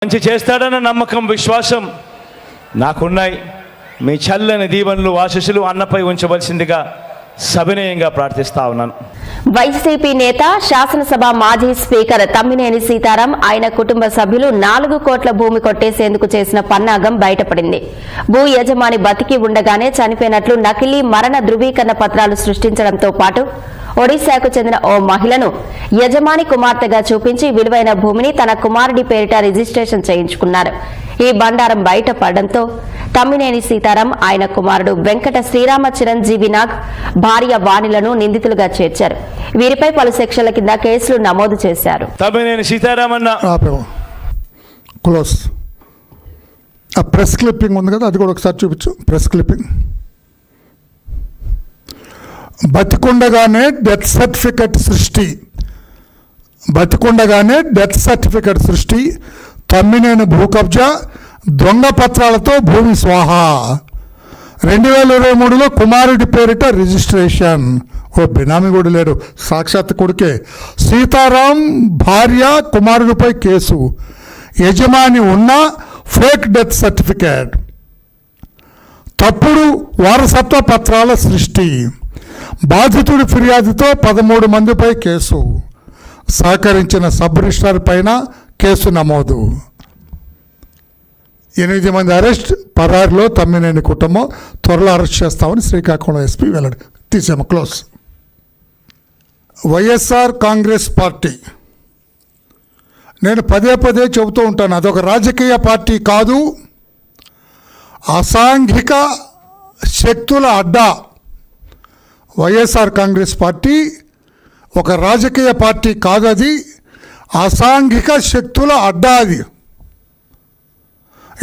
మంచి చేస్తాడన్న నమ్మకం విశ్వాసం నాకున్నాయి. మీ చల్లని దీవెనలు ఆశీస్సులు అన్నపై ఉంచవలసిందిగా సవినయంగా ప్రార్థిస్తా ఉన్నాను. వైసీపీ నేత శాసనసభ మాజీ స్పీకర్ తమ్మినేని సీతారాం ఆయన కుటుంబ సభ్యులు 4 కోట్ల భూమి కొట్టేసేందుకు చేసిన పన్నాగం బయటపడింది. భూ యజమాని బతికి ఉండగానే చనిపోయినట్లు నకిలీ మరణ ధృవీకరణ పత్రాలు సృష్టించడంతో పాటు ఒడిశాకు చెందిన ఓ మహిళను యజమాని కుమార్తెగా చూపించి విలువైన భూమిని తన కుమారుడి పేరిట రిజిస్ట్రేషన్ చేయించుకున్నారు. ఈ బండారం బయటపడడంతో తమ్మినేని సీతారాం ఆయన కుమారుడు వెంకట శ్రీరామ చిరంజీవి నాగ్ భార్య వాణిలను నిందితులుగా చేర్చారు. వీరిపై పలు సెక్షన్ల కింద కేసులు నమోదు చేశారు. తమ్మినేని సీతారాం అన్న క్లోజ్ ఆ ప్రెస్ క్లిప్పింగ్ ఉంది కదా, అది కూడా ఒకసారి చూపించు. Press clipping. బతికుండగానే డెత్ సర్టిఫికెట్ సృష్టి, బతికుండగానే డెత్ సర్టిఫికెట్ సృష్టి, తమ్మినేని భూ కబ్జా, దొంగ పత్రాలతో భూమి స్వాహ, 2023లో కుమారుడి పేరిట రిజిస్ట్రేషన్. ఓ బినామీ కూడా లేడు, సాక్షాత్ కొడుకే. సీతారాం భార్య కుమారుడిపై కేసు, యజమాని ఉన్న ఫేక్ డెత్ సర్టిఫికేట్, తప్పుడు వారసత్వ పత్రాల సృష్టి, బాధితుడి ఫిర్యాదుతో 13 మందిపై కేసు, సహకరించిన సబ్ రిజిస్ట్రార్ పైన కేసు నమోదు, 8 మంది అరెస్ట్, పరారులో తమ్మినేని కుటుంబం, త్వరలో అరెస్ట్ చేస్తామని శ్రీకాకుళం ఎస్పీ వెల్లడి. తీసాము. క్లోజ్. వైఎస్ఆర్ కాంగ్రెస్ పార్టీ, నేను పదే పదే చెబుతూ ఉంటాను, అదొక రాజకీయ పార్టీ కాదు, అసాంఘిక శక్తుల అడ్డా. వైఎస్ఆర్ కాంగ్రెస్ పార్టీ ఒక రాజకీయ పార్టీ కాదు, అది అసాంఘిక శక్తుల అడ్డా. అది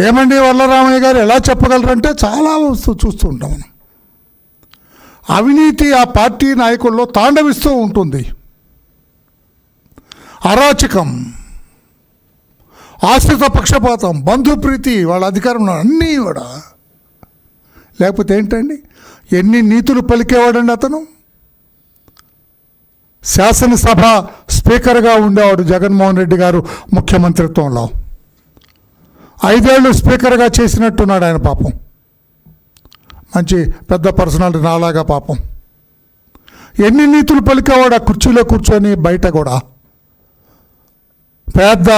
ఏమండి వల్లరామయ్య గారు ఎలా చెప్పగలరంటే చాలా చూస్తూ ఉంటాం మనం. అవినీతి ఆ పార్టీ నాయకుల్లో తాండవిస్తూ ఉంటుంది. అరాచకం, ఆశ్రిత పక్షపాతం, బంధుప్రీతి, వాళ్ళ అధికారంలో అన్నీ కూడా. లేకపోతే ఏంటండి, ఎన్ని నీతులు పలికేవాడండి అతను. శాసనసభ స్పీకర్గా ఉండేవాడు జగన్మోహన్ రెడ్డి గారు ముఖ్యమంత్రిత్వంలో. 5 ఏళ్ళు స్పీకర్గా చేసినట్టున్నాడు ఆయన. పాపం మంచి పెద్ద పర్సనాలిటీ నాలాగా. పాపం ఎన్ని నీతులు పలికేవాడు ఆ కుర్చీలో కూర్చొని. బయట కూడా పెద్ద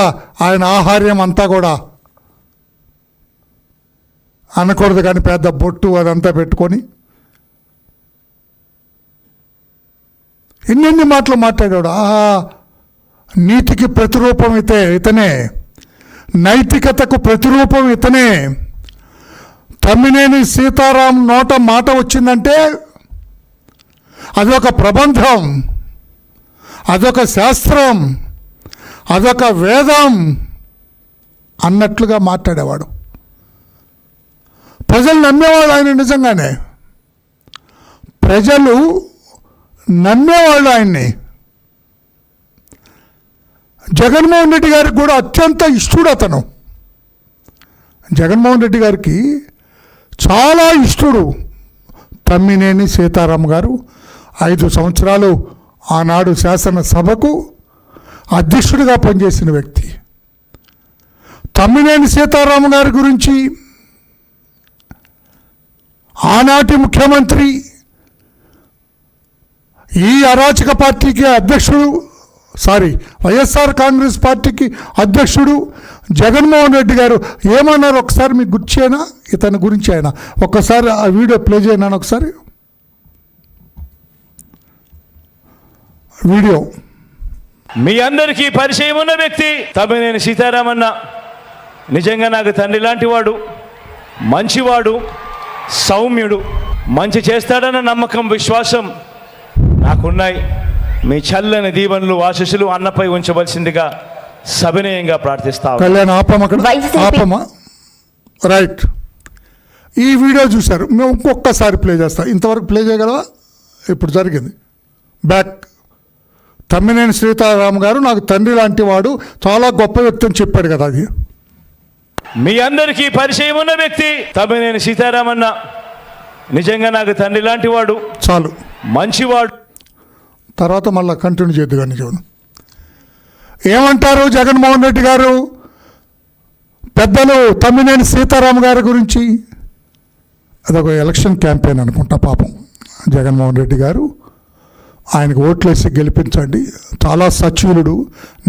ఆయన ఆహార్యం అంతా కూడా అనకూడదు కానీ పెద్ద బొట్టు అదంతా పెట్టుకొని ఎన్నెన్ని మాటలు మాట్లాడాడు. నీతికి ప్రతిరూపం ఇతనే, నైతికతకు ప్రతిరూపం ఇతనే. తమ్మినేని సీతారాం నోట మాట వచ్చిందంటే అదొక ప్రబంధం, అదొక శాస్త్రం, అదొక వేదం అన్నట్లుగా మాట్లాడేవాడు. ప్రజలు నమ్మేవాళ్ళు ఆయన. నిజంగానే ప్రజలు నమ్మేవాళ్ళు ఆయన్ని. జగన్మోహన్ రెడ్డి గారికి కూడా అత్యంత ఇష్టడు అతను. జగన్మోహన్ రెడ్డి గారికి చాలా ఇష్టడు తమ్మినేని సీతారాం గారు. 5 సంవత్సరాలు ఆనాడు శాసనసభకు అధ్యక్షుడిగా పనిచేసిన వ్యక్తి. తమ్మినేని సీతారాం గారి గురించి ఆనాటి ముఖ్యమంత్రి, ఈ అరాచక పార్టీకి అధ్యక్షుడు, వైఎస్ఆర్ కాంగ్రెస్ పార్టీకి అధ్యక్షుడు జగన్మోహన్ రెడ్డి గారు ఏమన్నారు ఒకసారి మీకు గుర్తు చేయనా ఇతని గురించి? ఆయన ఒక్కసారి ఆ వీడియో ప్లే చేయనా ఒకసారి. వీడియో. మీ అందరికీ పరిచయం ఉన్న వ్యక్తి తమ్మినేని సీతారాం అన్న. నిజంగా నాకు తండ్రి లాంటి వాడు, మంచివాడు, సౌమ్యుడు. మంచి చేస్తాడన్న నమ్మకం విశ్వాసం నాకున్నాయి. మీ చల్లని దీవెనలు ఆశీస్సులు అన్నపై ఉంచవలసిందిగా సవినయంగా ప్రార్థిస్తా. కళ్యాణ్ ఆపమా. రైట్. ఈ వీడియో చూశారు, మేము ఇంకొకసారి ప్లే చేస్తాం. ఇంతవరకు ప్లే చేయగలవా? ఇప్పుడు జరిగింది. బ్యాక్. తమ్మినేని సీతారాం గారు నాకు తండ్రి లాంటి వాడు, చాలా గొప్ప వ్యక్తి అని చెప్పాడు కదా. అది మీ అందరికీ పరిచయం ఉన్న వ్యక్తి తమ్మినేని సీతారాం అన్న. నిజంగా నాకు తండ్రి లాంటి వాడు, చాలు, మంచివాడు. తర్వాత మళ్ళీ కంటిన్యూ చేద్దు కానీ. ఏమంటారు జగన్మోహన్ రెడ్డి గారు? పెద్దలు తమ్మినేని సీతారాం గారి గురించి అదొక ఎలక్షన్ క్యాంపెయిన్ అనుకుంటా పాపం. జగన్మోహన్ రెడ్డి గారు ఆయనకు ఓట్లేసి గెలిపించండి, చాలా సచ్యులుడు,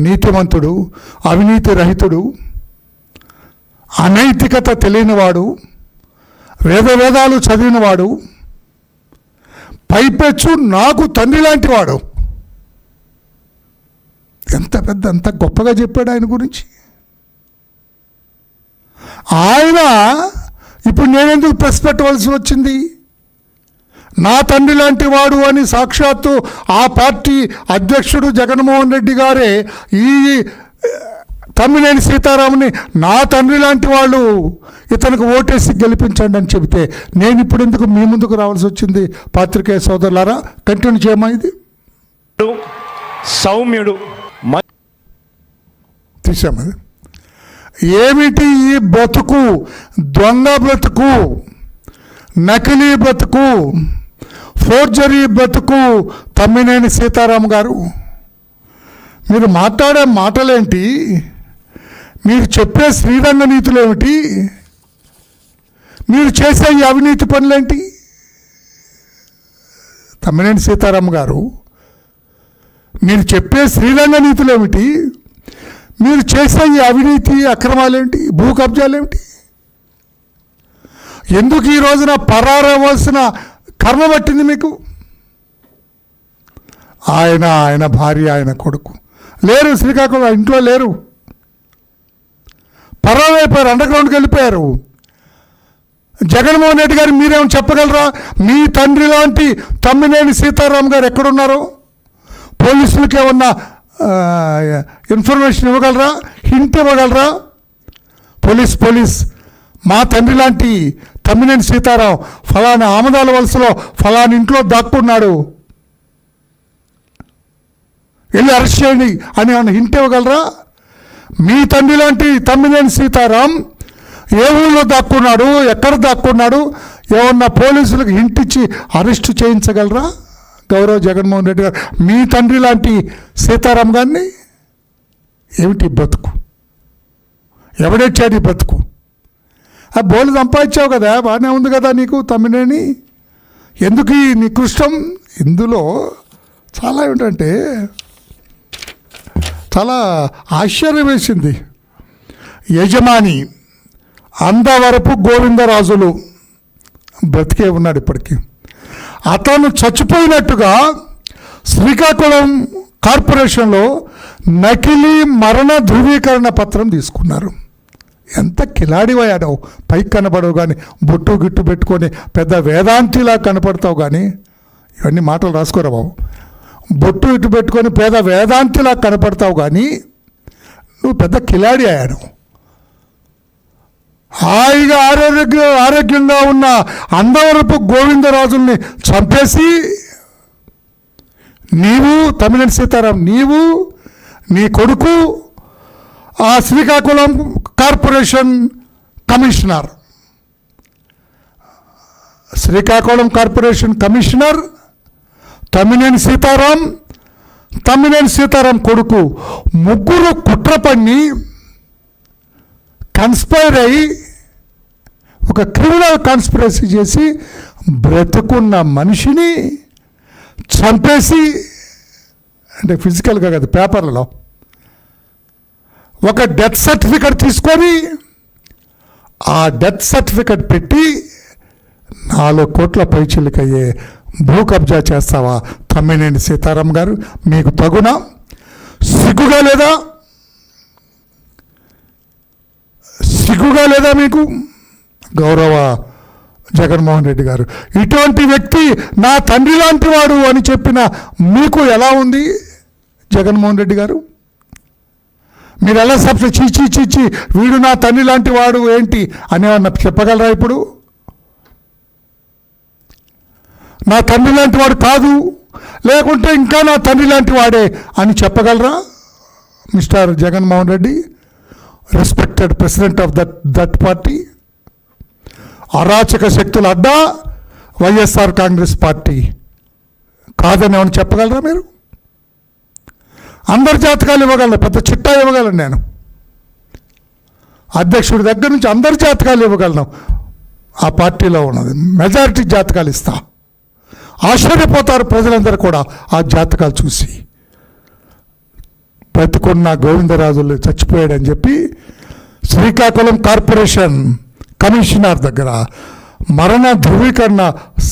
నీతిమంతుడు, అవినీతి రహితుడు, అనైతికత తెలియనివాడు, వేదాలు చదివినవాడు, పైపెచ్చు నాకు తండ్రి లాంటి వాడు. ఎంత గొప్పగా చెప్పాడు ఆయన గురించి. ఆయన ఇప్పుడు నేనెందుకు ప్రెస్ పెట్టవలసి వచ్చింది? నా తండ్రి లాంటి వాడు అని సాక్షాత్తు ఆ పార్టీ అధ్యక్షుడు జగన్మోహన్ రెడ్డి గారే ఈ తమ్మినేని సీతారాముని నా తండ్రి లాంటి వాళ్ళు, ఇతనికి ఓటేసి గెలిపించండి అని చెబితే నేను ఇప్పుడు ఎందుకు మీ ముందుకు రావాల్సి వచ్చింది? పాత్రికేయ సోదరులారా, కంటిన్యూ చేయమా. ఇది సౌమ్యుడు తీసామది. ఏమిటి ఈ బ్రతుకు? దొంగ బ్రతుకు, నకిలీ బ్రతుకు, ఫోర్జరీ బ్రతుకు తమ్మినేని సీతారాం గారు. మీరు మాట్లాడే మాటలేంటి? మీరు చెప్పే శ్రీరంగ నీతులు ఏమిటి? మీరు చేసే ఈ అవినీతి పనులేంటి? తమ్మినేని సీతారాం గారు, మీరు చెప్పే శ్రీరంగ నీతులు ఏమిటి? మీరు చేసే ఈ అవినీతి అక్రమాలేంటి? భూ కబ్జాలేమిటి? ఎందుకు ఈ రోజున పరారవలసిన కర్మ పట్టింది మీకు? ఆయన భార్య, ఆయన కొడుకు లేరు, శ్రీకాకుళం ఇంట్లో లేరు, పరారైపోయారు, అండర్ గ్రౌండ్కి వెళ్ళిపోయారు. జగన్మోహన్ రెడ్డి గారు మీరేమో చెప్పగలరా? మీ తండ్రి లాంటి తమ్మినేని సీతారాం గారు ఎక్కడున్నారో పోలీసులకి ఏమన్నా ఇన్ఫర్మేషన్ ఇవ్వగలరా? హింట్ ఇవ్వగలరా? పోలీస్ మా తండ్రి లాంటి తమ్మినేని సీతారాం ఫలానా ఆమదాల వలసలో ఫలానా ఇంట్లో దాక్కున్నాడు, వెళ్ళి అరెస్ట్ చేయండి అని ఏమన్నా హింట్ ఇవ్వగలరా? మీ తండ్రి లాంటి తమ్మినేని సీతారాం ఏ ఊళ్ళో దాక్కున్నాడు, ఎక్కడ దాక్కున్నాడు, ఏమన్నా పోలీసులకు హింట్ ఇచ్చి అరెస్టు చేయించగలరా? గౌరవ జగన్మోహన్ రెడ్డి గారు మీ తండ్రి లాంటి సీతారాం గారిని ఏమిటి బ్రతుకు? ఎవడెచ్చాడు ఈ బ్రతుకు? ఆ బోలు సంపాదించావు కదా, బాగానే ఉంది కదా నీకు తమ్మినేని, ఎందుకు ఈ నికృష్టం? ఇందులో చాలా ఏమిటంటే చాలా ఆశ్చర్యం వేసింది. యజమాని అందవరపు గోవిందరాజులు బ్రతికే ఉన్నాడు ఇప్పటికీ. అతను చచ్చిపోయినట్టుగా శ్రీకాకుళం కార్పొరేషన్లో నకిలీ మరణ ధృవీకరణ పత్రం తీసుకున్నారు. ఎంత కిలాడివయ్యాడో, పైకి కనపడవు కానీ బొట్టు గిట్టు పెట్టుకొని పెద్ద వేదాంతిలా కనపడతావు కానీ, ఇవన్నీ మాటలు రాసుకోరా బాబు, బొట్టు ఇటు పెట్టుకొని పేద వేదాంతిలా కనపడతావు కానీ నువ్వు పెద్ద కిలాడి అయ్యాడు. హాయిగా ఆరోగ్యంగా ఉన్న అందవరపు గోవిందరాజుల్ని చంపేసి నీవు తమ్మినేని సీతారాం, నీవు నీ కొడుకు ఆ శ్రీకాకుళం కార్పొరేషన్ కమిషనర్, తమ్మినేని సీతారాం కొడుకు ముగ్గురు కుట్ర పన్ని కన్స్పైర్ అయ్యి ఒక క్రిమినల్ కాన్స్పిరసీ చేసి బ్రతుకున్న మనిషిని చంపేసి, అంటే ఫిజికల్గా కాదు పేపర్లలో ఒక డెత్ సర్టిఫికెట్ తీసుకొని ఆ డెత్ సర్టిఫికెట్ పెట్టి 4 కోట్ల పైచిలకయ్యే భూ కబ్జా చేస్తావా తమ్మినేని సీతారాం గారు? మీకు తగునా? సిగ్గుగా లేదా మీకు? గౌరవ జగన్మోహన్ రెడ్డి గారు, ఇటువంటి వ్యక్తి నా తండ్రి లాంటి వాడు అని చెప్పిన మీకు ఎలా ఉంది జగన్మోహన్ రెడ్డి గారు? మీరు ఎలా చీచి వీడు నా తండ్రి లాంటి వాడు ఏంటి అనేవన్నా చెప్పగలరా? ఇప్పుడు నా తండ్రి లాంటి వాడు కాదు, లేకుంటే ఇంకా నా తండ్రి లాంటి వాడే అని చెప్పగలరా? Mister Jaganmohan Reddy, respected president of that party, అరాచక శక్తుల అడ్డా వైఎస్ఆర్ కాంగ్రెస్ పార్టీ కాదని ఏమని చెప్పగలరా మీరు? అందరి జాతకాలు ఇవ్వగలను, పెద్ద చిట్టా ఇవ్వగలను నేను. అధ్యక్షుడి దగ్గర నుంచి అందరి జాతకాలు ఇవ్వగలను. ఆ పార్టీలో ఉన్నది మెజారిటీ జాతకాలు ఇస్తా. ఆశ్చర్యపోతారు ప్రజలందరూ కూడా ఆ జాతకాలు చూసి. బ్రతికున్న గోవిందరాజులు చచ్చిపోయాడని చెప్పి శ్రీకాకుళం కార్పొరేషన్ కమిషనర్ దగ్గర మరణ ధృవీకరణ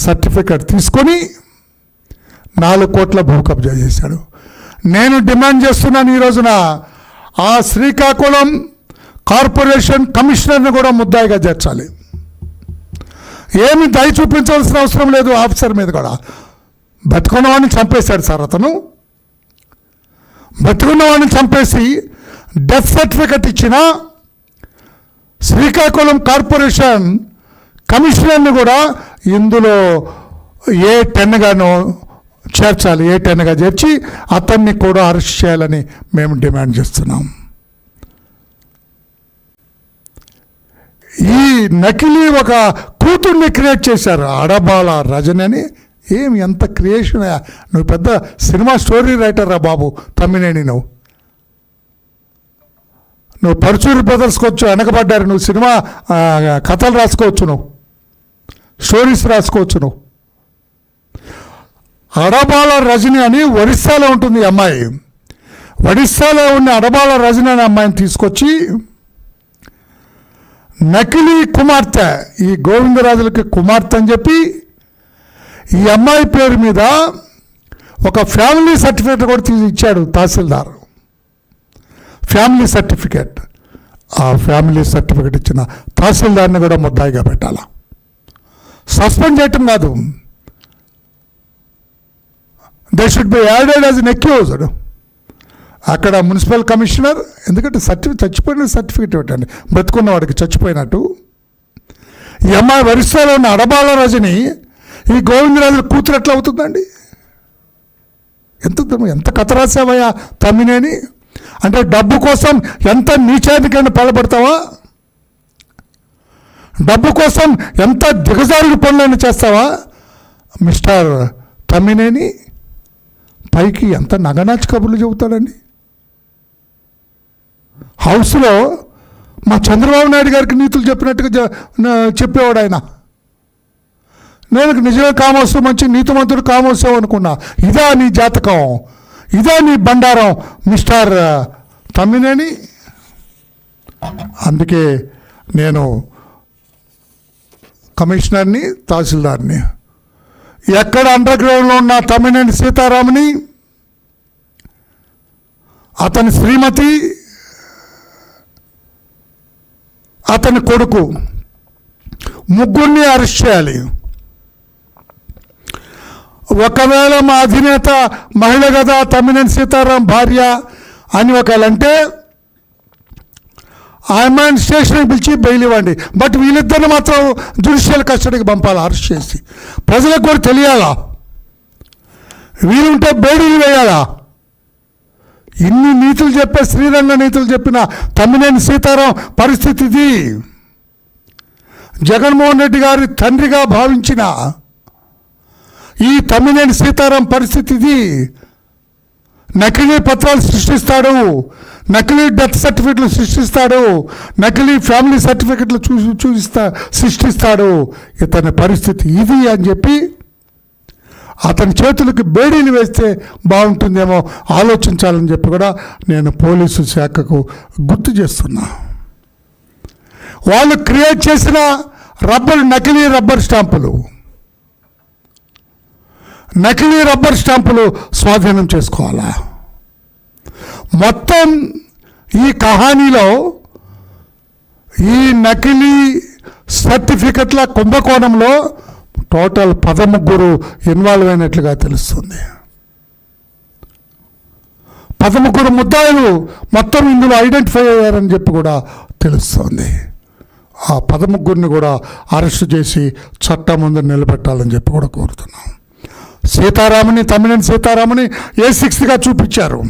సర్టిఫికెట్ తీసుకొని 4 కోట్ల భూ కబ్జా చేశాడు. నేను డిమాండ్ చేస్తున్నాను ఈ రోజున ఆ శ్రీకాకుళం కార్పొరేషన్ కమిషనర్ని కూడా ముద్దాయిగా చేర్చాలి. ఏమి దయ చూపించాల్సిన అవసరం లేదు ఆఫీసర్ మీద కూడా. బతుకున్నవాడిని చంపేశాడు సార్ అతను. బతుకున్నవాడిని చంపేసి డెత్ సర్టిఫికెట్ ఇచ్చిన శ్రీకాకుళం కార్పొరేషన్ కమిషనర్ని కూడా ఇందులో A10గాను చేర్చాలి. A10గా చేర్చి అతన్ని కూడా అరెస్ట్ చేయాలని మేము డిమాండ్ చేస్తున్నాం. ఈ నకిలీ ఒక కూతుర్ని క్రియేట్ చేశారు, అడబాల రజని అని. ఏం ఎంత క్రియేషన్! నువ్వు పెద్ద సినిమా స్టోరీ రైటర్ రా బాబు తమ్మినేని. నువ్వు పరుచూరి బ్రదర్స్కి వచ్చు, వెనకబడ్డారు. నువ్వు సినిమా కథలు రాసుకోవచ్చు, నువ్వు స్టోరీస్ రాసుకోవచ్చు. నువ్వు అడబాల రజని అని ఒరిస్సాలో ఉంటుంది ఈ అమ్మాయి. ఒడిస్సాలో ఉన్న అడబాల రజని అనే అమ్మాయిని తీసుకొచ్చి నకిలీ కుమార్తె, ఈ గోవిందరాజులకి కుమార్తె అని చెప్పి ఈ అమ్మాయి పేరు మీద ఒక ఫ్యామిలీ సర్టిఫికేట్ కూడా ఇచ్చాడు తహసీల్దార్. Family certificate. ఆ ఫ్యామిలీ సర్టిఫికేట్ ఇచ్చిన తహసీల్దార్ని కూడా ముద్దాయిగా పెట్టాలా. సస్పెండ్ చేయటం కాదు, they should be added as an accused. అక్కడ మున్సిపల్ కమిషనర్, ఎందుకంటే చచ్చిపోయిన సర్టిఫికేట్ పెట్టండి, బ్రతుకున్న వాడికి చచ్చిపోయినట్టు. ఈ అమ్మాయి ఒరిస్సాలో ఉన్న అడబాల రజని ఈ గోవిందరాజుల కూతురు ఎట్లా అవుతుందండి? ఎంత కథ రాసావయ్యా తమ్మినేని. అంటే డబ్బు కోసం ఎంత నీచానికైనా పాల్పడతావా? డబ్బు కోసం ఎంత దిగజారుడు పనులైనా చేస్తావా మిస్టర్ తమ్మినేని? పైకి ఎంత నగనాచి కబుర్లు చెబుతాడండి. హౌస్లో మా చంద్రబాబు నాయుడు గారికి నీతులు చెప్పినట్టుగా చెప్పేవాడు ఆయన. నేను నిజమే కామోత్సవం, మంచి నీతిమంతుడు కామోత్సవం అనుకున్నా. ఇదా నీ జాతకం, ఇదా నీ బండారం మిస్టర్ తమ్మినేని. అందుకే నేను కమిషనర్ని, తహసీల్దార్ని, ఎక్కడ అండర్ గ్రౌండ్లో ఉన్న తమ్మినేని సీతారాముని, అతని శ్రీమతి, అతని కొడుకు, ముగ్గురిని అరెస్ట్ చేయాలి. ఒకవేళ మా అధినేత మహిళ కదా తమ్మినేని సీతారాం భార్య అని ఒకవేళంటే ఆమె స్టేషన్కి పిలిచి బెయిల్ ఇవ్వండి. బట్ వీళ్ళిద్దరిని మాత్రం జ్యుడిషియల్ కస్టడీకి పంపాలి అరెస్ట్ చేసి. ప్రజలకు కూడా తెలియాలా, వీలుంటే బెయిల్ వేయాలా. ఇన్ని నీతులు చెప్పే, శ్రీరంగ నీతులు చెప్పిన తమ్మినేని సీతారాం పరిస్థితి ఇది. జగన్మోహన్ రెడ్డి గారి తండ్రిగా భావించిన ఈ తమ్మినేని సీతారాం పరిస్థితి ఇది. నకిలీ పత్రాలు సృష్టిస్తాడు, నకిలీ డెత్ సర్టిఫికెట్లు సృష్టిస్తాడు, నకిలీ ఫ్యామిలీ సర్టిఫికెట్లు సృష్టిస్తాడు. ఇతని పరిస్థితి ఇది అని చెప్పి అతని చేతులకు బేడీలు వేస్తే బాగుంటుందేమో ఆలోచించాలని చెప్పి కూడా నేను పోలీసు శాఖకు గుర్తు చేస్తున్నా. వాళ్ళు క్రియేట్ చేసిన నకిలీ రబ్బర్ స్టాంపులు స్వాధీనం చేసుకోవాలా. మొత్తం ఈ కహానీలో ఈ నకిలీ సర్టిఫికెట్ల కుంభకోణంలో టోటల్ 13 ఇన్వాల్వ్ అయినట్లుగా తెలుస్తుంది. 13 ముద్దాయిలు మొత్తం ఇందులో ఐడెంటిఫై అయ్యారని చెప్పి కూడా తెలుస్తుంది. ఆ 13ని కూడా అరెస్టు చేసి చట్టం ముందు నిలబెట్టాలని చెప్పి కూడా కోరుతున్నాం. తమ్మినేని సీతారాముని A6గా చూపించారు.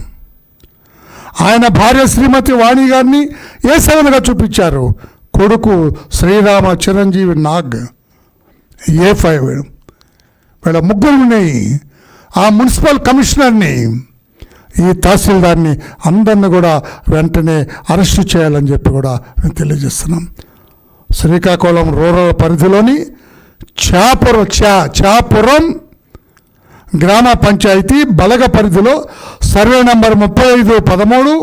ఆయన భార్య శ్రీమతి వాణి గారిని A7గా చూపించారు. కొడుకు శ్రీరామ చిరంజీవి నాగ్ A5. వీళ్ళ ముగ్గురిని, ఆ మున్సిపల్ కమిషనర్ని ఈ తహసీల్దార్ని అందరిని కూడా వెంటనే అరెస్టు చేయాలని చెప్పి కూడా మేము తెలియజేస్తున్నాం. శ్రీకాకుళం రూరల్ పరిధిలోని చాపురం గ్రామ పంచాయతీ బలగ పరిధిలో సర్వే నెంబర్ 3513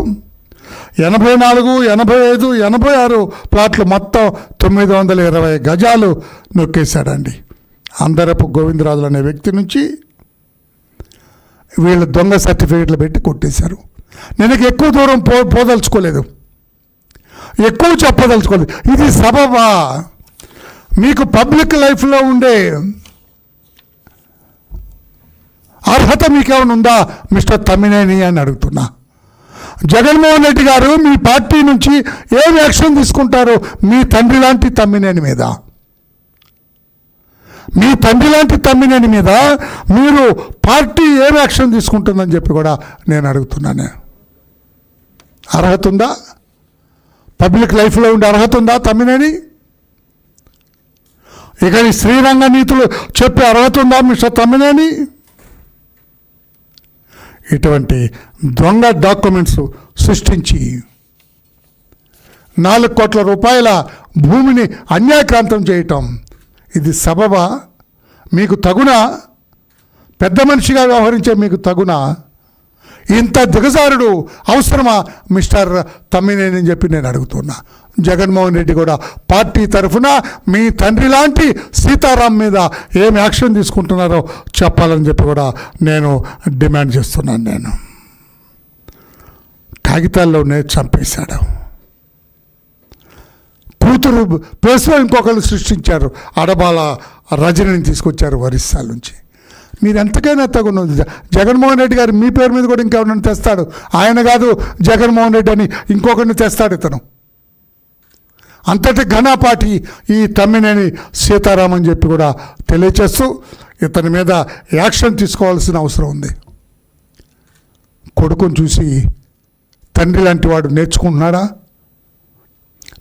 84 85 86 ప్లాట్లు మొత్తం 920 గజాలు నొక్కేశాడండి. అందరపు గోవిందరాజులు అనే వ్యక్తి నుంచి వీళ్ళు దొంగ సర్టిఫికెట్లు పెట్టి కొట్టేశారు. నేను ఎక్కువ దూరం పోదలుచుకోలేదు, ఎక్కువ చెప్పదలుచుకోలేదు. ఇది సబబా? మీకు పబ్లిక్ లైఫ్లో ఉండే అర్హత మీకేమైనా ఉందా మిస్టర్ తమ్మినేని అని అడుగుతున్నా. జగన్మోహన్ రెడ్డి గారు మీ పార్టీ నుంచి ఏం యాక్షన్ తీసుకుంటారు మీ తండ్రి లాంటి తమ్మినేని మీద? మీ తండ్రి లాంటి తమ్మినేని మీద మీరు పార్టీ ఏం యాక్షన్ తీసుకుంటుందని చెప్పి కూడా నేను అడుగుతున్నాను. అర్హత ఉందా? పబ్లిక్ లైఫ్లో ఉండే అర్హత ఉందా తమ్మినేని? ఇక ఈ శ్రీరంగ నీతులు చెప్పే అర్హత ఉందా మిస్టర్ తమ్మినేని? ఇటువంటి దొంగ డాక్యుమెంట్స్ సృష్టించి 4 కోట్ల రూపాయల భూమిని అన్యాయక్రాంతం చేయటం ఇది సబబా? మీకు తగునా? పెద్ద మనిషిగా వ్యవహరించే మీకు తగునా? ఇంత దిగజారుడు అవసరమా మిస్టర్ తమ్మినేని అని చెప్పి నేను అడుగుతున్నా. జగన్మోహన్ రెడ్డి కూడా పార్టీ తరఫున మీ తండ్రి లాంటి సీతారాం మీద ఏం యాక్షన్ తీసుకుంటున్నారో చెప్పాలని చెప్పి కూడా నేను డిమాండ్ చేస్తున్నాను. నేను కాగితాల్లోనే చంపేశాడు. కూతురు ప్లేస్లో ఇంకొకరు సృష్టించారు. అడబాల రజనిని తీసుకొచ్చారు ఒరిస్సా నుంచి. మీరు ఎంతకైనా తగున్నది. జగన్మోహన్ రెడ్డి గారు మీ పేరు మీద కూడా ఇంకెవరిని తెస్తాడు. ఆయన కాదు జగన్మోహన్ రెడ్డి అని ఇంకొకరిని తెస్తాడు ఇతను. అంతటి ఘనపాటి ఈ తమ్మినేని సీతారాం అని చెప్పి కూడా తెలియచేస్తూ ఇతని మీద యాక్షన్ తీసుకోవాల్సిన అవసరం ఉంది. కొడుకుని చూసి తండ్రి లాంటి వాడు నేర్చుకుంటున్నాడా,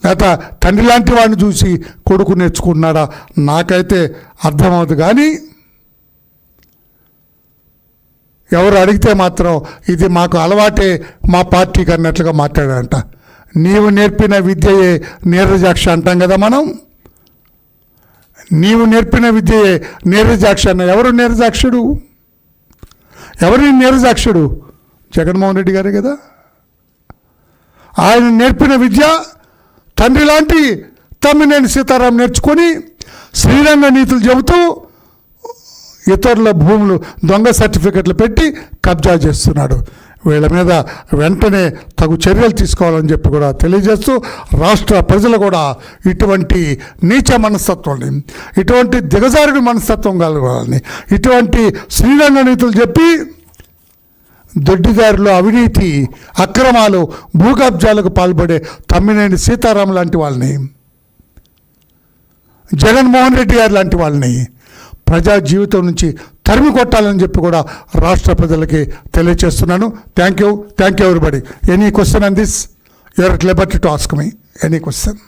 లేక తండ్రి లాంటి వాడిని చూసి కొడుకు నేర్చుకుంటున్నాడా నాకైతే అర్థమవుతుంది. కానీ ఎవరు అడిగితే మాత్రం ఇది మాకు అలవాటే మా పార్టీకి అన్నట్లుగా మాట్లాడారంట. నీవు నేర్పిన విద్యయే నీరజాక్ష అంటాం కదా మనం. నీవు నేర్పిన విద్యయే నీరజాక్ష అన్న. ఎవరు నీరజాక్షుడు? ఎవరి నీరజాక్షుడు? జగన్మోహన్ రెడ్డి గారే కదా. ఆయన నేర్పిన విద్య తండ్రి లాంటి తమ్మినేని సీతారాం నేర్చుకొని శ్రీరంగ నీతులు చెబుతూ ఇతరుల భూములు దొంగ సర్టిఫికెట్లు పెట్టి కబ్జా చేస్తున్నాడు. వీళ్ళ మీద వెంటనే తగు చర్యలు తీసుకోవాలని చెప్పి కూడా తెలియజేస్తూ రాష్ట్ర ప్రజలు కూడా ఇటువంటి నీచ మనస్తత్వాన్ని, ఇటువంటి దిగజారుడి మనస్తత్వం కలగాలని, ఇటువంటి శ్రీరంగ నీతులు చెప్పి దొడ్డిదారులు, అవినీతి, అక్రమాలు, భూ కబ్జాలకు పాల్పడే తమ్మినేని సీతారాం లాంటి వాళ్ళని, జగన్మోహన్ రెడ్డి గారు లాంటి వాళ్ళని ప్రజా జీవితం నుంచి తరిమి కొట్టాలని చెప్పి కూడా రాష్ట్ర ప్రజలకి తెలియజేస్తున్నాను. Thank you everybody. Any question on this? You are at liberty to ask me any question.